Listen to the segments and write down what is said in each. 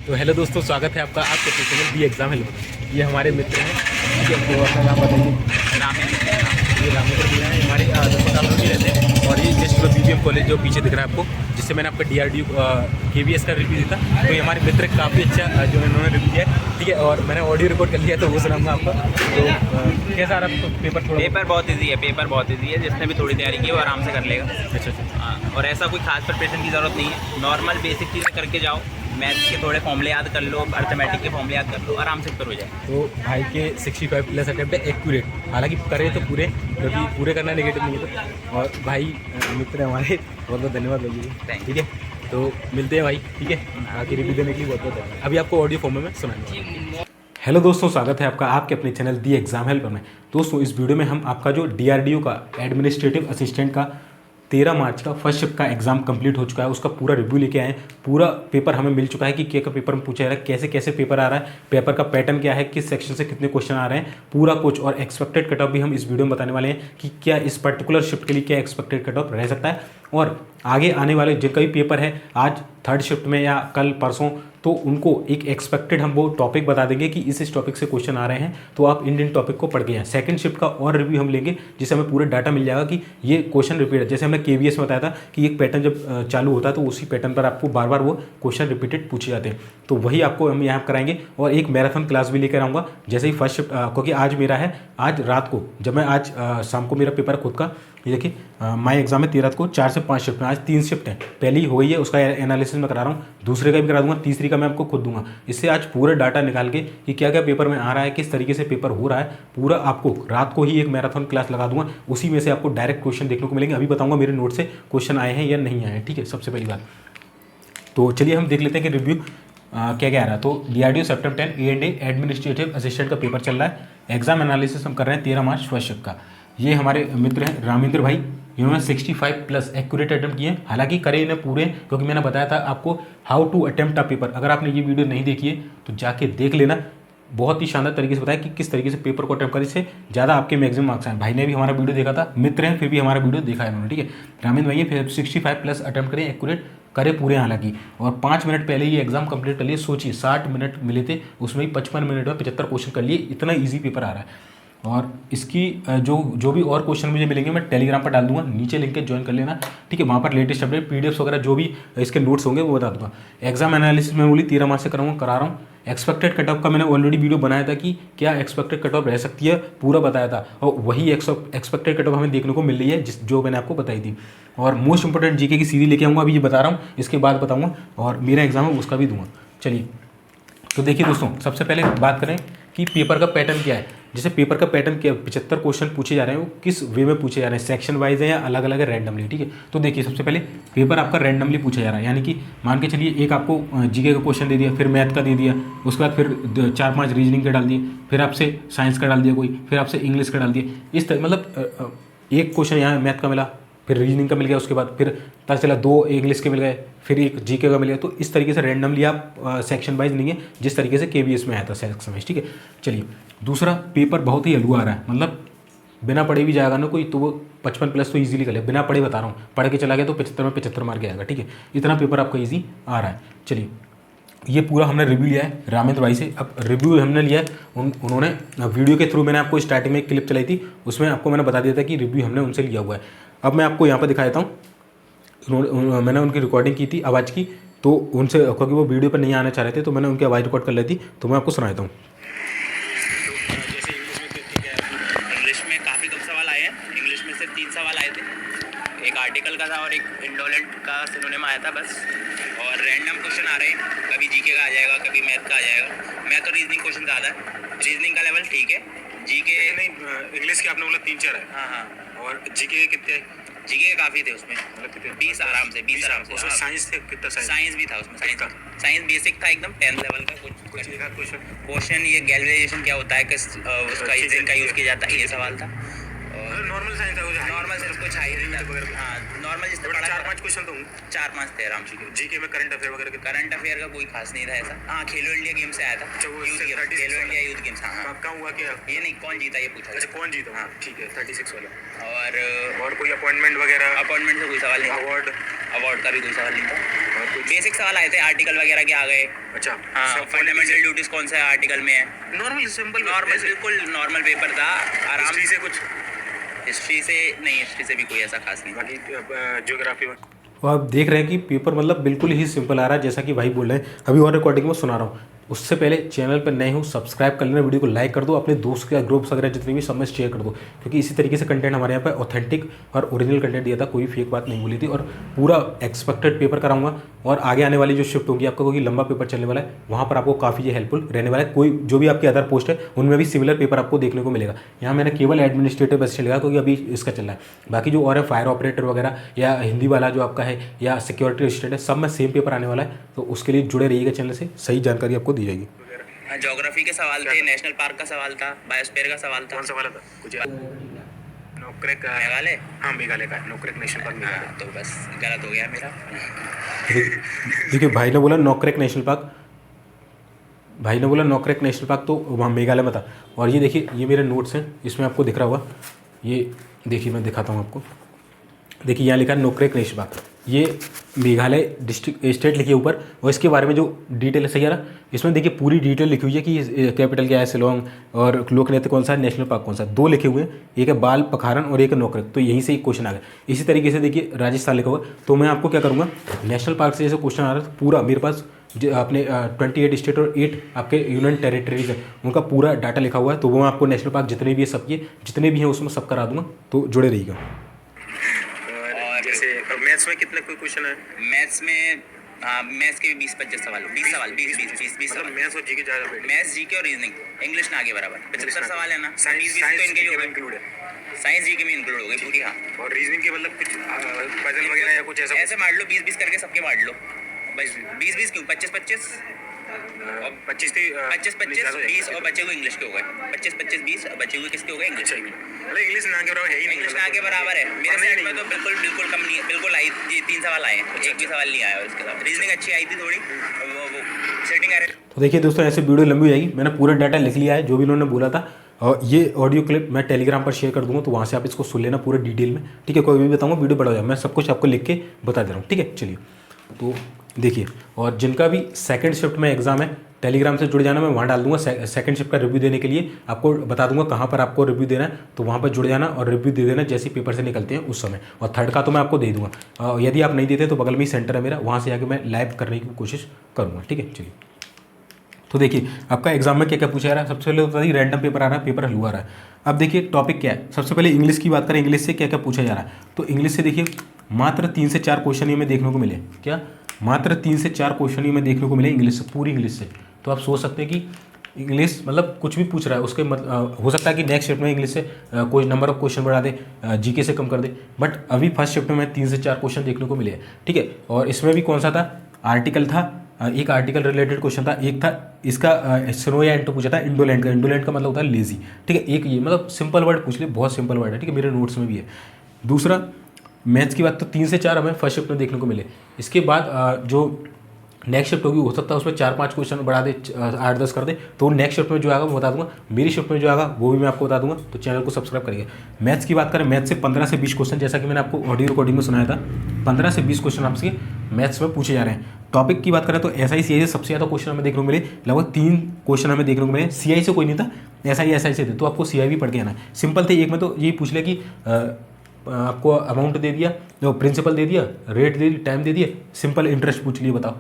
तो हेलो दोस्तों, स्वागत है आपका आपके चैनल दी एग्जाम हेल्पर। ये हमारे मित्र हैं, ठीक है। तो अपना नाम बताइए। ये रामेंद्र भैया है, हमारे अस्पताल में भी रहते हैं। और ये जस्ट BBM कॉलेज जो पीछे दिख रहा है आपको, जिससे मैंने आपका DRDO KVS का रिव्यू दिया था। तो ये हमारे मित्र काफ़ी अच्छा जो इन्होंने रिव्यू दिया है, ठीक है। और मैंने ऑडियो रिकॉर्ड कर लिया, तो वो सुनाऊंगा आपको। तो कैसा रहा आपको पेपर? पेपर बहुत इजी है, पेपर बहुत इजी है। जिसने भी थोड़ी तैयारी की वो आराम से कर लेगा। अच्छा। हाँ, और ऐसा कोई खास प्रिपरेशन की ज़रूरत नहीं है। नॉर्मल बेसिक चीज़ें करके जाओ। मैथ्स के थोड़े फॉर्मूले याद कर लो, अर्थमेटिक के फॉर्मूले याद कर लो, आराम से पेपर हो जाए। तो भाई के 65+ अटेम्प्ट है एक्यूरेट, हालांकि करे तो पूरे, क्योंकि पूरे करना नेगेटिव नहीं है। तो और भाई मित्र हमारे, बहुत बहुत धन्यवाद भाई, ठीक है। तो मिलते हैं भाई, ठीक है। बाकी रिव्यू देने के लिए बहुत बहुत धन्यवाद। अभी आपको ऑडियो फॉर्म में सुनाएंगे। हेलो दोस्तों, स्वागत है आपका आपके अपने चैनल दी एग्जाम हेल्पर में। दोस्तों, इस वीडियो में हम आपका जो DRDO का एडमिनिस्ट्रेटिव असिस्टेंट का 13 मार्च का फर्स्ट शिफ्ट का एग्जाम कंप्लीट हो चुका है, उसका पूरा रिव्यू लेके आए हैं। पूरा पेपर हमें मिल चुका है कि क्या का पेपर में पूछा जा रहा है, कैसे कैसे पेपर आ रहा है, पेपर का पैटर्न क्या है, किस सेक्शन से कितने क्वेश्चन आ रहे हैं, पूरा कुछ। और एक्सपेक्टेड कट ऑफ भी हम इस वीडियो में बताने वाले हैं कि क्या इस पर्टिकुलर शिफ्ट के लिए क्या एक्सपेक्टेड कट ऑफ रह सकता है। और आगे आने वाले जिनका भी पेपर है आज थर्ड शिफ्ट में या कल परसों, तो उनको एक एक्सपेक्टेड हम वो टॉपिक बता देंगे कि इस टॉपिक से क्वेश्चन आ रहे हैं, तो आप इंडियन टॉपिक को पढ़ के आए। सेकंड शिफ्ट का और रिव्यू हम लेंगे, जिससे हमें पूरा डाटा मिल जाएगा कि ये क्वेश्चन रिपीट है। जैसे हमने KVS में बताया था कि एक पैटर्न जब चालू होता है तो उसी पैटर्न पर आपको बार बार वो क्वेश्चन रिपीटेड पूछे जाते हैं। तो वही आपको हम यहाँ कराएंगे। और एक मैराथन क्लास भी लेकर आऊँगा, जैसे ही फर्स्ट शिफ्ट, क्योंकि आज मेरा है, आज रात को जब मैं आज शाम को मेरा पेपर खुद का, ये देखिए माई एग्जाम है 13 को 4 से 5 शिफ्ट में। आज 3 शिफ्ट है, पहली हो गई है, उसका एनालिसिस मैं करा रहा हूँ, दूसरे का भी करा दूंगा, तीसरी का मैं आपको खुद दूंगा। इससे आज पूरा डाटा निकाल के कि क्या क्या पेपर में आ रहा है, किस तरीके से पेपर हो रहा है, पूरा आपको रात को ही एक मैराथन क्लास लगा दूंगा। उसी में से आपको डायरेक्ट क्वेश्चन देखने को मिलेंगे। अभी बताऊंगा मेरे नोट से क्वेश्चन आए हैं या नहीं आए हैं, ठीक है। सबसे पहली बात तो चलिए हम देख लेते हैं कि रिव्यू क्या क्या आ रहा है। तो DRDO September 10 A&A administrative assistant का पेपर चल रहा है। एग्जाम एनालिसिस हम कर रहे हैं 13 मार्च फर्स्ट शिफ्ट का। ये हमारे मित्र हैं रामेंद्र भाई, इन्होंने 65+ एक्यूरेट अटेम्प्ट किए हैं। हालांकि करे इन्हें पूरे, क्योंकि मैंने बताया था आपको how to attempt a paper. अगर आपने ये वीडियो नहीं देखी है तो जाके देख लेना। बहुत ही शानदार तरीके से बताया कि किस तरीके से पेपर को अटेम्प्ट करें, इससे ज़्यादा आपके मैक्सिमम मार्क्स आए। भाई ने भी हमारा वीडियो देखा था, मित्र हैं फिर भी हमारा वीडियो देखा है उन्होंने, ठीक है। रामेंद्र भाई फिर 65+ अटेम्प्ट करें, एक्यूरेट करे पूरे। हालांकि और 5 मिनट पहले ये एग्जाम कंप्लीट कर लिए। सोचिए 60 मिनट मिले थे, उसमें ही 55 मिनट में 75 क्वेश्चन कर लिए। इतना ईजी पेपर आ रहा है। और इसकी जो भी और क्वेश्चन मुझे मिलेंगे मैं टेलीग्राम पर डाल दूंगा, नीचे लिंक के ज्वाइन कर लेना, ठीक है। वहाँ पर लेटेस्ट अपडेट PDFs वगैरह जो भी इसके नोट्स होंगे वो बता दूंगा। एग्जाम एनालिसिस में बोली 13 मार्च से करा रहा हूँ। एक्सपेक्टेड कट ऑफ का मैंने ऑलरेडी वीडियो बनाया था कि क्या एक्सपेक्टेड कट ऑफ रह सकती है, पूरा बताया था। और वही एक्सपेक्टेड कट ऑफ हमें देखने को मिल रही है जो मैंने आपको बताई थी। और मोस्ट इंपॉर्टेंट GK की सीरीज लेके आऊँगा, अभी ये बता रहा हूँ, इसके बाद बताऊँगा। और मेरा एग्जाम है उसका भी दूंगा। चलिए तो देखिए दोस्तों, सबसे पहले बात करें कि पेपर का पैटर्न क्या है। जैसे पेपर का पैटर्न क्या, 75 क्वेश्चन पूछे जा रहे हैं, वो किस वे में पूछे जा रहे हैं, सेक्शन वाइज है या अलग अलग है, रैंडमली, ठीक है। तो देखिए सबसे पहले पेपर आपका रैंडमली पूछा जा रहा है, यानी कि मान के चलिए एक आपको GK का क्वेश्चन दे दिया, फिर मैथ का दे दिया, उसके बाद फिर 4-5 रीजनिंग के डाल दिए, फिर आपसे साइंस का डाल दिया कोई, फिर आपसे इंग्लिश का डाल दिया। इस तरह मतलब एक क्वेश्चन यहाँ मैथ का मिला, फिर रीजनिंग का मिल गया, उसके बाद फिर पता चला 2 इंग्लिश के मिल गए, फिर एक GK का मिल गया। तो इस तरीके से रैंडमली आप सेक्शन वाइज नहीं है, जिस तरीके से KVS में आया था सेक्शन वाइज, ठीक है। चलिए दूसरा, पेपर बहुत ही हल्का आ रहा है, मतलब बिना पढ़े भी जाएगा ना कोई तो वो 55+ तो ईजिली कर ले। बिना पढ़े बता रहा हूँ, पढ़ के चला गया तो 75 में 75 मार्क आएगा, ठीक है। इतना पेपर आपका ईजी आ रहा है। चलिए ये पूरा हमने रिव्यू लिया है रामेंद्र भाई से। अब रिव्यू हमने लिया है, उन्होंने वीडियो के थ्रू, मैंने आपको स्टार्टिंग में एक क्लिप चलाई थी, उसमें आपको मैंने बता दिया था कि रिव्यू हमने उनसे लिया हुआ है। अब मैं आपको यहाँ पर दिखा देता हूँ, मैंने उनकी रिकॉर्डिंग की थी आवाज़ की, तो उनसे, क्योंकि वो वीडियो पर नहीं आना चाह रहे थे, तो मैंने उनकी आवाज़ रिकॉर्ड कर ली थी, तो मैं आपको सुना देता हूँ। इंग्लिश में काफ़ी कम सवाल आए हैं। इंग्लिश में सिर्फ 3 सवाल आए थे, एक आर्टिकल का था और एक इंडोलेंट का सिनोनिम आया था बस। और रैंडम क्वेश्चन आ रहे हैं, कभी GK का आ जाएगा, कभी मैथ का आ जाएगा। मैथ और रीजनिंग क्वेश्चन ज़्यादा है, रीजनिंग का लेवल ठीक है। GK नहीं, इंग्लिश के आपने बोला 3-4 है। हाँ। और GK के कितने? GK के काफ़ी थे उसमें, मतलब 20 आराम से 20 आराम से। उसमें साइंस थे कितना? साइंस भी था उसमें, साइंस बेसिक था एकदम 10th लेवल का। कुछ क्वेश्चन ये गैल्वेनाइजेशन क्या होता है, किस उसका इंजन का यूज़ किया जाता है, ये सवाल था। नॉर्मल साइंस है, नॉर्मल सिर्फ कुछ हाई वगैरह। हाँ नॉर्मल, जिससे पढ़ा 4-5 क्वेश्शन तो होंगे। 4-5 थे आराम से। GK में करंट अफेयर वगैरह के? करंट अफेयर का कोई खास नहीं था ऐसा। हाँ खेलो इंडिया गेम से आया था, यूथ गेम, खेलो इंडिया यूथ गेम्स। हाँ कहाँ हुआ क्या? ये नहीं, कौन जीता ये पूछा। अच्छा कौन जीता? हाँ ठीक है, 36 वाला। और कोई अपॉइंटमेंट वगैरह? अपॉइंटमेंट से कोई सवाल नहीं था। अवार्ड का भी कोई सवाल नहीं था। और कोई बेसिक सवाल आए थे, आर्टिकल वगैरह के आ गए। अच्छा हाँ, फंडामेंटल ड्यूटीज कौन सा आर्टिकल में है। नॉर्मल सिंपल नॉर्मल, बिल्कुल नॉर्मल पेपर था, आराम हिस्ट्री से कुछ, हिस्ट्री से नहीं, हिस्ट्री से भी कोई ऐसा खास नहीं। बाकी ज्योग्राफी में तो आप देख रहे हैं कि पेपर मतलब बिल्कुल ही सिंपल आ रहा है, जैसा कि भाई बोल रहे हैं। अभी और रिकॉर्डिंग में सुना रहा हूँ। उससे पहले चैनल पर नए हो सब्सक्राइब कर लेना, वीडियो को लाइक कर दो, अपने दोस्त के ग्रुप्स वगैरह जितने भी सब में शेयर कर दो, क्योंकि इसी तरीके से कंटेंट हमारे यहाँ पर ऑथेंटिक और ओरिजिनल कंटेंट दिया था, कोई फेक बात नहीं बोली थी, और पूरा एक्सपेक्टेड पेपर कराऊंगा। और आगे आने वाली जो शिफ्ट होगी आपका, क्योंकि लंबा पेपर चलने वाला है, वहाँ पर आपको काफ़ी हेल्पफुल रहने वाला है। कोई जो भी आपकी अदर पोस्ट है उनमें भी सिमिलर पेपर आपको देखने को मिलेगा। यहाँ मैंने केवल एडमिनिस्ट्रेटिव असिस्टेंट लिखा क्योंकि अभी इसका चल रहा है। बाकी जो और है फायर ऑपरेटर वगैरह या हिंदी वाला जो आपका है या सिक्योरिटी असिस्टेंट है, सब में सेम पेपर आने वाला है। तो उसके लिए जुड़े रहिएगा चैनल से, सही जानकारी आपको दी जाएगी। ज्योग्राफी के सवाल थे, नेशनल पार्क का सवाल था, बायोस्फीयर का सवाल था। कौन सा वाला था कुछ नोकरेक का? मेघालय, हाँ मेघालय का नोकरेक नेशनल पार्क मेघालय। हाँ, तो बस गलत हो गया मेरा। देखिए भाई ने बोला नोकरेक नेशनल पार्क, भाई ने बोला नोकरेक नेशनल पार्क, तो वहाँ मेघालय में था। और ये देखिए, ये मेरे नोट्स हैं, इसमें आपको दिख रहा होगा, ये देखिए मैं दिखाता हूँ आपको। देखिए यहाँ लिखा है नोकरेक नेशनल पार्क, ये मेघालय डिस्ट्रिक्ट स्टेट लिखी है ऊपर, और इसके बारे में जो डिटेल है, सही है ना, इसमें देखिए पूरी डिटेल लिखी हुई है कि कैपिटल क्या है शिलोंग, और लोकनृत्य कौन सा है, नेशनल पार्क कौन सा है, दो लिखे हुए हैं, एक है बाल पखारन और एक है नोकरेक। तो यहीं से एक क्वेश्चन आ गया। इसी तरीके से देखिए राजस्थान लिखा हुआ। तो मैं आपको क्या करूँगा, नेशनल पार्क से जैसे क्वेश्चन आ रहा है, पूरा मेरे पास अपने 28 स्टेट और 8 आपके यूनियन टेरिटरीज है, उनका पूरा डाटा लिखा हुआ है। तो वो मैं आपको नेशनल पार्क जितने भी है सबके जितने भी हैं उसमें सब करा दूंगा, तो जुड़े रहिएगा। जैसे मैथ्स में कितने कोई क्वेश्चन है? मैथ्स में मैथ्स के 20-25 सवाल, 20 सवाल, 20 सवाल। मैथ्स और जीके ज़्यादा बैठे। मैथ्स, जीके और रीजनिंग, इंग्लिश ना आगे बराबर 75 सवाल है ना। साइंस 20 तो इनके ही हो गए, इंक्लूड है, साइंस जीके में इंक्लूड हो गई पूरी। हाँ, और रीजनिंग के मतलब कुछ पजल वगैरह या कुछ ऐसा ऐसे बांट लो, 20-20 करके सबके बांट लो। बस 20-20 क्यों, 25-25 और 25 20 और बचे हुए इंग्लिश के हो गए। 25-20 और बचे हुए किसके हो गए, इंग्लिश। अच्छा मतलब इंग्लिश ना के बराबर है ही नहीं। इंग्लिश ना के बराबर है। मेरे सेट में तो बिल्कुल बिल्कुल कम नहीं है, बिल्कुल आई 3 सवाल आए हैं, एक भी सवाल नहीं आया उसके साथ। रीजनिंग अच्छी आई थी थोड़ी, वो सेटिंग आ रही। तो देखिए दोस्तों, ऐसे वीडियो लंबी हो जाएगी। मैंने पूरा डाटा लिख लिया है जो भी उन्होंने बोला था, और ये ऑडियो क्लिप मैं टेलीग्राम पर शेयर कर दूंगा, तो वहाँ से आप इसको सुन लेना पूरे डिटेल में, ठीक है। कोई भी बताऊंगा वीडियो बड़ा हो जाए, मैं सब कुछ आपको लिख के बता दे रहा हूँ, ठीक है। चलिए तो देखिए, और जिनका भी सेकंड शिफ्ट में एग्जाम है, टेलीग्राम से जुड़ जाना, मैं वहाँ डाल दूंगा सेकंड शिफ्ट का रिव्यू देने के लिए, आपको बता दूंगा कहाँ पर आपको रिव्यू देना है, तो वहाँ पर जुड़ जाना और रिव्यू दे देना जैसे पेपर से निकलते हैं उस समय। और थर्ड का तो मैं आपको दे दूंगा, यदि आप नहीं देते तो बगल में ही सेंटर है मेरा, वहाँ से जाकर मैं लाइव करने की कोशिश करूँगा, ठीक है। चलिए तो देखिए आपका एग्जाम में क्या क्या पूछा जा रहा है। सबसे पहले बता दी रैंडम पेपर आ रहा है, पेपर हलवा आ रहा है। अब देखिए टॉपिक क्या है, सबसे पहले इंग्लिश की बात करें, इंग्लिश से क्या क्या पूछा जा रहा है। तो इंग्लिश से देखिए मात्र 3 से 4 क्वेश्चन ही में देखने को मिले, क्या मात्र 3 से 4 क्वेश्चन ही में देखने को मिले इंग्लिश से, पूरी इंग्लिश से। तो आप सोच सकते हैं कि इंग्लिश मतलब कुछ भी पूछ रहा है उसके हो सकता है कि नेक्स्ट शिफ्ट में इंग्लिश से कोई नंबर ऑफ क्वेश्चन बढ़ा दे, जीके से कम कर दे, बट अभी फर्स्ट शिफ्ट में 3 से 4 क्वेश्चन देखने को मिले हैं, ठीक है। और इसमें भी कौन सा था, आर्टिकल था, एक आर्टिकल रिलेटेड क्वेश्चन था, एक था इसका स्नो या एंटो पूछा था इंडोलेंट का। इंडोलेंट का मतलब होता है लेजी, ठीक है। एक ये मतलब सिंपल वर्ड पूछ ले, बहुत सिंपल वर्ड है, ठीक है, मेरे नोट्स में भी है। दूसरा मैथ्स की बात, तो 3 से 4 हमें फर्स्ट शिफ्ट में देखने को मिले। इसके बाद जो नेक्स्ट शिफ्ट होगी हो सकता है उसमें 4-5 क्वेश्चन बढ़ा दे, 8-10 कर दे, तो नेक्स्ट शिफ्ट में जो आएगा वो बता दूंगा। मेरी शिफ्ट में जो आएगा वो भी मैं आपको बता दूंगा, तो चैनल को सब्सक्राइब करिए। मैथ्स की बात करें, मैथ्स से 15 से 20 क्वेश्चन, जैसा कि मैंने आपको ऑडियो रिकॉर्डिंग में सुनाया था, 15 से 20 क्वेश्चन आपसे मैथ्स में पूछे जा रहे हैं। टॉपिक की बात करें तो SI CI से सबसे ज़्यादा क्वेश्चन हमें देखने को मिले, लगभग 3 क्वेश्चन हमें देखने को मिले। CI से कोई नहीं था, SI से थे, तो आपको CI भी पढ़ के आना है। सिंपल थे, एक में तो यही पूछ लिया कि आपको अमाउंट दे दिया, जो प्रिंसिपल दे दिया, रेट दे दी, टाइम दे दिया, सिंपल इंटरेस्ट पूछ लिए, बताओ।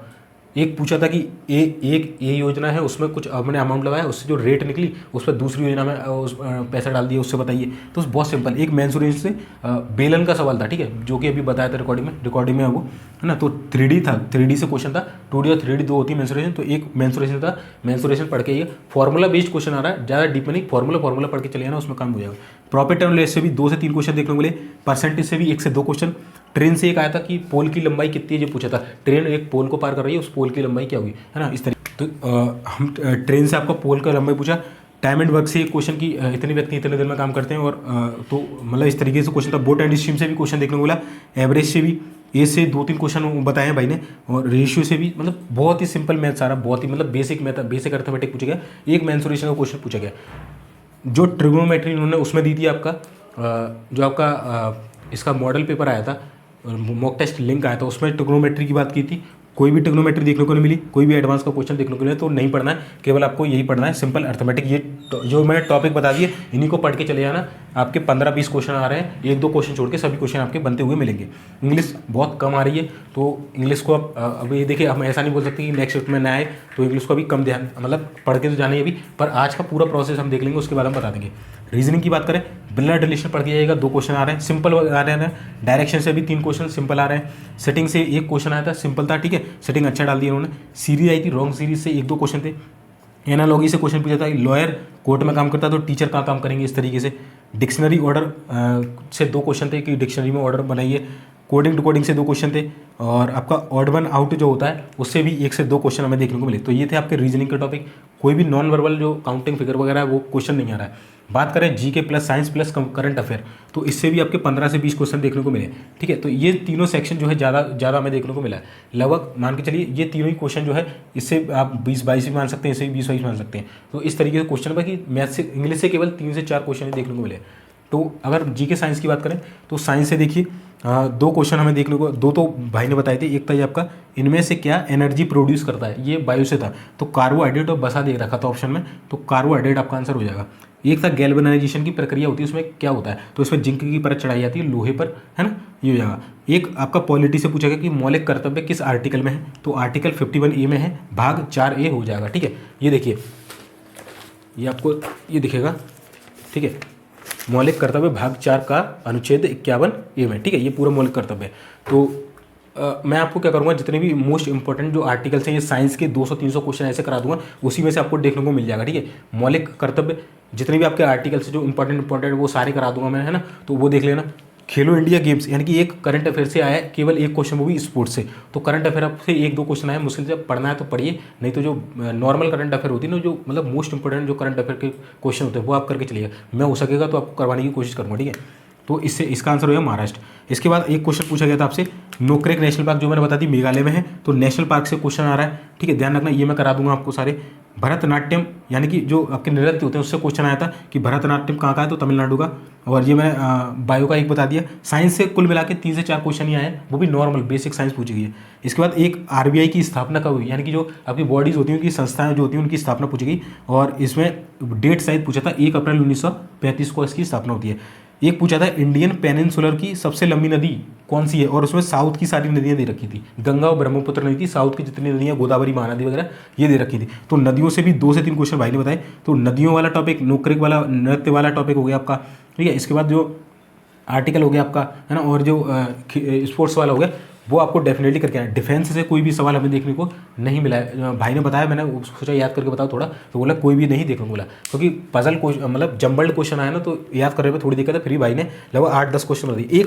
एक पूछा था कि एक योजना है उसमें कुछ हमने अमाउंट लगाया, उससे जो रेट निकली उस पर दूसरी योजना में उस पैसा डाल दिया, उससे बताइए। तो बहुत सिंपल। एक मेंसुरेशन से बेलन का सवाल था, ठीक है, जो कि अभी बताया था रिकॉर्डिंग में वो है ना। तो 3D था, 3D से क्वेश्चन था, 2D और 3D दो होती है मेंसुरेशन, तो एक मेंसुरेशन था, मेंसुरेशन पढ़ के ये फॉर्मूला बेस्ड क्वेश्चन आ रहा है, ज़्यादा डीप में नहीं, फॉर्मूला पढ़ के चले जाना, उसमें काम हो जाएगा। प्रॉफिट एंड लॉस से भी 2 से 3 क्वेश्चन देखने को मिले, परसेंटेज से भी 1 से 2 क्वेश्चन। ट्रेन से एक आया था कि पोल की लंबाई कितनी है, जो पूछा था, ट्रेन एक पोल को पार कर रही है, उस पोल की लंबाई क्या होगी, है ना, इस तरीके। तो हम ट्रेन से आपको पोल का लंबाई पूछा। टाइम एंड वर्क से एक क्वेश्चन की इतने व्यक्ति इतने दिन में काम करते हैं, और तो मतलब इस तरीके से क्वेश्चन था। बोट एंड स्ट्रीम से भी क्वेश्चन देखने को मिला, एवरेज से भी ए से 2-3 क्वेश्चन बताए हैं भाई ने, और रेशियो से भी, मतलब बहुत ही सिंपल मैथ सारा, बहुत ही मतलब बेसिक अर्थमेटिक पूछा गया। एक मेंसुरेशन का क्वेश्चन पूछा गया। जो ट्रिग्नोमेट्री उन्होंने उसमें दी थी आपका, जो आपका इसका मॉडल पेपर आया था, मॉक टेस्ट लिंक आया था, उसमें ट्रिग्नोमेट्री की बात की थी, कोई भी ट्रिग्नोमेट्री देखने को नहीं मिली, कोई भी एडवांस का क्वेश्चन देखने को नहीं मिला, तो नहीं पढ़ना है, केवल आपको यही पढ़ना है सिंपल अर्थमेटिक। ये जो मैंने टॉपिक बता दिए इन्हीं को पढ़ के चले जाना। आपके 15-20 क्वेश्चन आ रहे हैं, 1-2 क्वेश्चन छोड़ के सभी क्वेश्चन आपके बनते हुए मिलेंगे। इंग्लिश बहुत कम आ रही है, तो इंग्लिश को आप अभी देखिए, हम ऐसा नहीं बोल सकते कि नेक्स्ट शिफ्ट में ना आए तो इंग्लिश को अभी कम ध्यान, मतलब पढ़ के तो जाना ही अभी, पर आज का पूरा प्रोसेस हम देख लेंगे, उसके बाद हम बता देंगे। रीजनिंग की बात करें, ब्लड रिलेशन पढ़ दिया जाएगा, 2 क्वेश्चन आ रहे हैं सिंपल आ रहे हैं। डायरेक्शन से भी 3 क्वेश्चन सिंपल आ रहे हैं। सेटिंग से 1 क्वेश्चन आया था, सिंपल था, ठीक है, सेटिंग अच्छा डाल दिया उन्होंने। सीरीज आई थी, रॉन्ग सीरीज से 1-2 क्वेश्चन थे। एनालॉगी से क्वेश्चन पूछा था, लॉयर कोर्ट में काम करता है तो टीचर कहाँ काम करेंगे, इस तरीके से। डिक्शनरी ऑर्डर से 2 क्वेश्चन थे कि डिक्शनरी में ऑर्डर बनाइए। कोडिंग टू कोडिंग से 2 क्वेश्चन थे, और आपका ऑड वन आउट जो होता है उससे भी 1 से 2 क्वेश्चन हमें देखने को मिले। तो ये थे आपके रीजनिंग के टॉपिक। कोई भी नॉन वर्बल जो काउंटिंग फिगर वगैरह है वो क्वेश्चन नहीं आ रहा है। बात करें GK plus science plus current affair, तो इससे भी आपके 15 से 20 क्वेश्चन देखने को मिले, ठीक है। तो ये तीनों सेक्शन जो है ज़्यादा हमें देखने को मिला है। लगभग मान के चलिए ये तीनों ही क्वेश्चन जो है, इससे आप 20-22 भी मान सकते हैं, इससे भी 20-22 मान सकते हैं। तो इस तरीके से क्वेश्चन बाकी मैथ से इंग्लिश से केवल 3 से 4 क्वेश्चन ही देखने को मिले। तो अगर जीके साइंस की बात करें तो साइंस से देखिए 2 क्वेश्चन हमें देखने को, 2 तो भाई ने बताए थे। एक था ये आपका, इनमें से क्या एनर्जी प्रोड्यूस करता है, ये बायो से था, तो कार्बोहाइड्रेट और वसा दे रखा था ऑप्शन में, तो कार्बोहाइड्रेट आपका आंसर हो जाएगा। एक था गैल्वेनाइजेशन की प्रक्रिया होती है, उसमें क्या होता है, तो इसमें जिंक की परत चढ़ाई जाती है लोहे पर, है ना, ये हो जाएगा। एक आपका पॉलिटी से पूछा गया कि मौलिक कर्तव्य किस आर्टिकल में है, तो आर्टिकल 51A में है, भाग 4A हो जाएगा, ठीक है। ये देखिए, ये आपको ये दिखेगा, ठीक है, मौलिक कर्तव्य भाग 4 का अनुच्छेद 51A में, ठीक है, ये पूरा मौलिक कर्तव्य है। तो मैं आपको क्या करूँगा, जितने भी मोस्ट इंपॉर्टेंट जो आर्टिकल्स हैं, ये साइंस के 200-300 क्वेश्चन ऐसे करा दूंगा, उसी में से आपको देखने को मिल जाएगा, ठीक है। मौलिक कर्तव्य जितने भी आपके आर्टिकल्स जो इंपॉर्टेंट वो सारे करा दूंगा मैं, है ना, तो वो देख लेना। खेलो इंडिया गेम्स, यानी कि एक करंट अफेयर से आया है, केवल 1 क्वेश्चन, वो भी स्पोर्ट्स से। तो करंट अफेयर आपसे 1-2 क्वेश्चन आए, मुश्किल से पढ़ना है तो पढ़िए, नहीं तो जो नॉर्मल करंट अफेयर होती है ना, जो मतलब मोस्ट इंपॉर्टेंट जो करंट अफेयर के क्वेश्चन होते हैं, वो आप करके चलिएगा। मैं हो सकेगा तो आपको करवाने की कोशिश करूँगा, ठीक है। तो इससे इसका आंसर हो गया महाराष्ट्र। इसके बाद एक क्वेश्चन पूछा गया था आपसे, नोक्रेक नेशनल पार्क जो मैंने बता दी मेघालय में है, तो नेशनल पार्क से क्वेश्चन आ रहा है, ठीक है, ध्यान रखना, ये मैं करा दूंगा आपको सारे। भरतनाट्यम यानी कि जो आपके नृत्य होते हैं उससे क्वेश्चन आया था कि भरतनाट्यम कहाँ का है, तो तमिलनाडु का, और ये मैंने बायो का एक बता दिया। साइंस से कुल मिला के 3 से 4 क्वेश्चन ही आए हैं, वो भी नॉर्मल बेसिक साइंस पूछी गई है। इसके बाद एक आरबीआई की स्थापना कब हुई, यानी कि जो आपकी बॉडीज़ होती हैं, उनकी संस्थाएं जो होती हैं, उनकी स्थापना पूछी गई, और इसमें डेट शायद पूछा था 1 अप्रैल 1935 को इसकी स्थापना होती है। एक पूछा था इंडियन पेनिनसुलर की सबसे लंबी नदी कौन सी है, और उसमें साउथ की सारी नदियां दे रखी थी, गंगा और ब्रह्मपुत्र नदी थी, साउथ की जितनी नदियां गोदावरी महानदी वगैरह ये दे रखी थी। तो नदियों से भी 2 से 3 क्वेश्चन भाई ने बताए। तो नदियों वाला टॉपिक, नोक्रेक वाला नृत्य वाला टॉपिक हो गया आपका, ठीक है। इसके बाद जो आर्टिकल हो गया आपका, है ना, और जो स्पोर्ट्स वाला हो गया, वो आपको डेफिनेटली करके आना। डिफेंस से कोई भी सवाल हमें देखने को नहीं मिला है, भाई ने बताया, मैंने सोचा याद करके बताओ थोड़ा, तो बोला कोई भी नहीं देखने को मिला, क्योंकि पजल मतलब जम्बल्ड क्वेश्चन आया ना, तो याद करने में थोड़ी दिक्कत है। फिर भी भाई ने लगभग 8-10 क्वेश्चन बता दिए।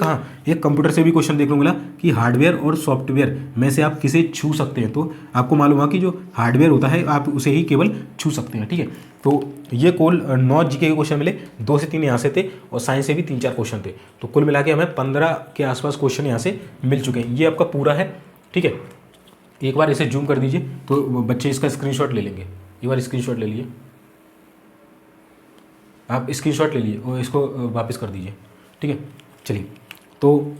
एक कंप्यूटर से भी क्वेश्चन देखने को मिला कि हार्डवेयर और सॉफ्टवेयर में से आप किसे छू सकते हैं, तो आपको मालूम हुआ कि जो हार्डवेयर होता है आप उसे ही केवल छू सकते हैं, ठीक है। तो ये कुल 9 जीके के क्वेश्चन मिले, 2 से 3 यहाँ से थे, और साइंस से भी 3-4 क्वेश्चन थे। तो कुल मिला के हमें 15 के आसपास क्वेश्चन यहाँ से मिल चुके हैं। ये आपका पूरा है, ठीक है। एक बार इसे जूम कर दीजिए तो बच्चे इसका स्क्रीनशॉट ले लेंगे। एक बार स्क्रीनशॉट ले लिए आप, स्क्रीनशॉट ले लिए और इसको वापस कर दीजिए, ठीक है। चलिए, तो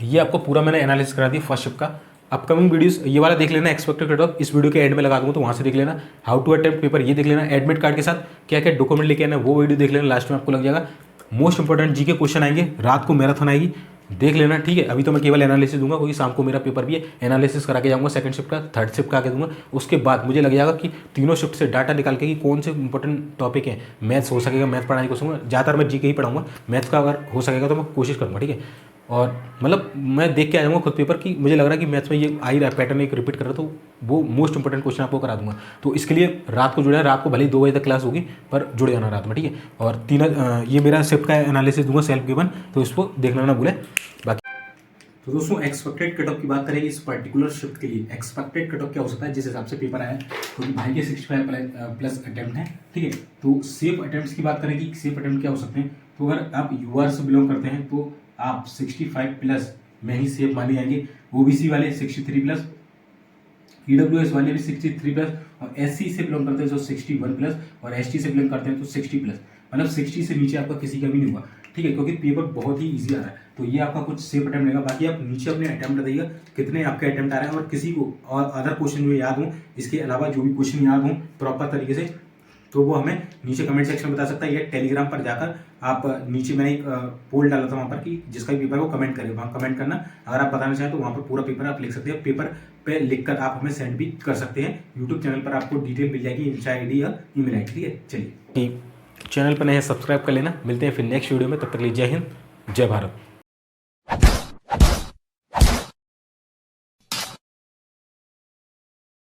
ये आपको पूरा मैंने एनालिसिस करा दिया फर्स्ट शिफ्ट का। अपकमिंग वीडियोस ये वाला देख लेना, एक्सपेक्टेड कट ऑफ, इस वीडियो के एंड में लगा दूंगा, तो वहाँ से देख लेना। हाउ टू अटेम्प्ट पेपर ये देख लेना, एडमिट कार्ड के साथ क्या क्या डॉक्यूमेंट लेके आना, वो वीडियो देख लेना, लास्ट में आपको लग जाएगा। मोस्ट इंपॉर्टेंट जी के क्वेश्चन आएंगे, रात को मैराथन आएगी, देख लेना, ठीक है। अभी तो मैं केवल एनालिसिस दूंगा, क्योंकि शाम को मेरा पेपर भी है, एनालिसिस करा के जाऊंगा सेकंड शिफ्ट का, थर्ड शिफ्ट का आके दूंगा। उसके बाद मुझे लग जाएगा कि तीनों शिफ्ट से डाटा निकाल के कि कौन से इंपॉर्टेंट टॉपिक है। मैथ्स हो सकेगा, मैथ पढ़ाने की कोशिश करूँगा, ज़्यादातर मैं जी के ही पढ़ाऊंगा, मैथ्स का अगर हो सकेगा तो मैं कोशिश करूँगा, ठीक है। और मतलब मैं देख के आ जाऊँगा खुद पेपर की, मुझे लग रहा है कि मैथ्स में ये आ ही रहा है, पैटर्न एक रिपीट कर रहा, तो वो मोस्ट इंपॉर्टेंट क्वेश्चन आपको करा दूंगा। तो इसके लिए रात को जुड़े हैं, रात को भले ही 2 बजे तक क्लास होगी, पर जुड़े जाना रात में, ठीक है। और ये मेरा शिफ्ट का एनालिसिस दूंगा सेल्फ गिवन, तो इसको देखना ना भूलें। बाकी तो दोस्तों एक्सपेक्टेड कट ऑफ की बात करेंगे इस पर्टिकुलर शिफ्ट के लिए। एक्सपेक्टेड कट ऑफ क्या हो सकता है, जिस हिसाब से पेपर आया है, क्योंकि भाई के 65 प्लस अटेम्प्ट है, ठीक है। तो सेफ अटेम्प्ट की बात करेंगे, सेफ अटेम्प्ट क्या हो सकते हैं, तो अगर आप यूआर से बिलोंग करते हैं तो आप 65 प्लस में ही सेफ माने जाएंगे। ओबीसी वाले 63 प्लस, ईडब्ल्यूएस वाले भी 63 प्लस, और एससी से बिलोंग करते हैं तो 61 प्लस, और एसटी से बिलोंग करते हैं तो 60 प्लस, मतलब 60 से नीचे आपका किसी का भी नहीं हुआ। ठीक है, क्योंकि पेपर बहुत ही ईजी आ रहा है। तो ये आपका कुछ सेफ अटैम्प्ट रहेगा। बाकी आप नीचे अपने अटैम्प्ट बताइएगा कितने आपके अटैम्प्ट आ रहे हैं, और किसी को और अदर क्वेश्चन जो याद हो, इसके अलावा जो भी क्वेश्चन याद हो प्रॉपर तरीके से, तो वो हमें नीचे कमेंट सेक्शन में बता सकता है, या टेलीग्राम पर जाकर आप नीचे मैंने एक पोल डाला था वहाँ पर कि जिसका भी पेपर है वो कमेंट करे, वहाँ कमेंट करना। अगर आप बताना चाहें तो वहाँ पर पूरा पेपर आप लिख सकते हैं, पेपर पे लिखकर आप हमें सेंड भी कर सकते हैं। यूट्यूब चैनल पर आपको डिटेल मिल जाएगी, इंस्टा ID या ईमेल ID। ठीक है, चलिए चैनल पर नए सब्सक्राइब कर लेना। मिलते हैं फिर नेक्स्ट वीडियो में, तब तक के लिए जय हिंद, जय भारत।